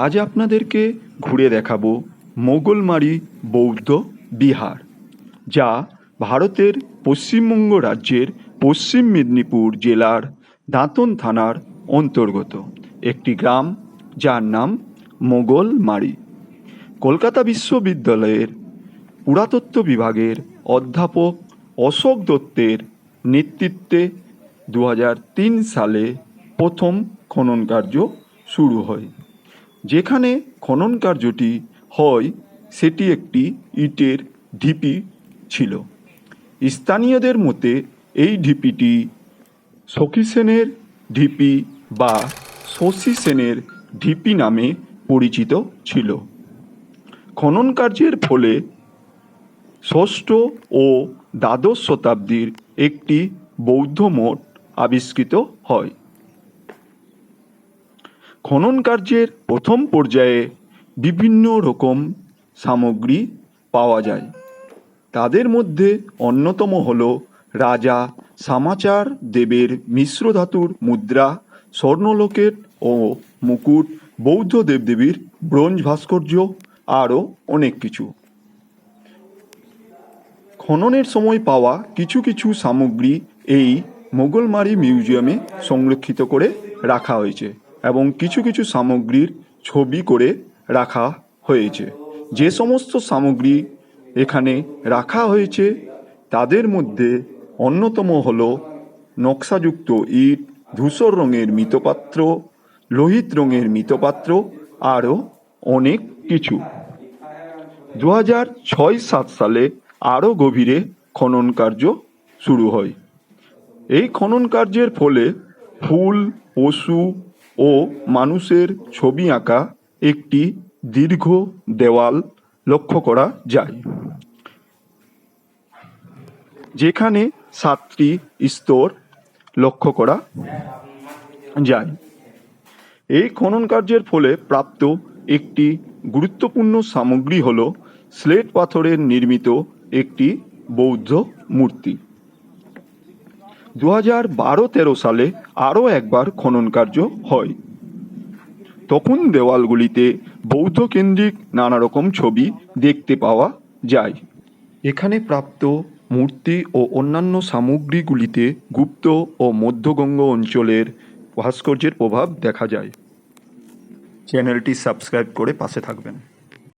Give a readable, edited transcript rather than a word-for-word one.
আজ আপনাদেরকে ঘুরে দেখাবো মোগলমারি বৌদ্ধ বিহার, যা ভারতের পশ্চিমবঙ্গ রাজ্যের পশ্চিম মেদিনীপুর জেলার দাঁতন থানার অন্তর্গত একটি গ্রাম, যার নাম মোগলমারি। কলকাতা বিশ্ববিদ্যালয়ের পুরাতত্ত্ব বিভাগের অধ্যাপক অশোক দত্তের নেতৃত্বে 2003 সালে প্রথম খনন কার্য শুরু হয়। যেখানে খনন কার্যটি হয় সেটি একটি ইটের ঢিপি ছিল। স্থানীয়দের মতে এই ঢিপিটি সখী সেনের ঢিপি বা শশী সেনের ঢিপি নামে পরিচিত ছিল। খনন কার্যের ফলে ষষ্ঠ ও দ্বাদশ শতাব্দীর একটি বৌদ্ধ মঠ আবিষ্কৃত হয়। খনন কার্যের প্রথম পর্যায়ে বিভিন্ন রকম সামগ্রী পাওয়া যায়। তাদের মধ্যে অন্যতম হল রাজা সামাচার দেবের মিশ্র ধাতুর মুদ্রা, স্বর্ণলোকেট ও মুকুট, বৌদ্ধ দেবদেবীর ব্রোঞ্জ ভাস্কর্য, আরও অনেক কিছু। খননের সময় পাওয়া কিছু কিছু সামগ্রী এই মোগলমারি মিউজিয়ামে সংরক্ষিত করে রাখা হয়েছে এবং কিছু কিছু সামগ্রীর ছবি করে রাখা হয়েছে। যে সমস্ত সামগ্রী এখানে রাখা হয়েছে তাদের মধ্যে অন্যতম হল নকশাযুক্ত ইট, ধূসর রঙের মৃৎপাত্র, লোহিত রঙের মৃৎপাত্র, আরও অনেক কিছু। 2006-07 সালে আরও গভীরে খনন কার্য শুরু হয়। এই খনন কার্যের ফলে ফুল, পশু ও মানুষের ছবি আঁকা একটি দীর্ঘ দেওয়াল লক্ষ্য করা যায়, যেখানে 7টি স্তর লক্ষ্য করা যায়। এই খনন কার্যের ফলে প্রাপ্ত একটি গুরুত্বপূর্ণ সামগ্রী হল স্লেট পাথরের নির্মিত একটি বৌদ্ধ মূর্তি। 2012-13 সালে আরও একবার খনন কার্য হয়। তখন দেওয়ালগুলিতে বৌদ্ধ কেন্দ্রিক নানা রকম ছবি দেখতে পাওয়া যায়। এখানে প্রাপ্ত মূর্তি ও অন্যান্য সামগ্রীগুলিতে গুপ্ত ও মধ্যগঙ্গ অঞ্চলের ভাস্কর্যের প্রভাব দেখা যায়। চ্যানেলটি সাবস্ক্রাইব করে পাশে থাকবেন।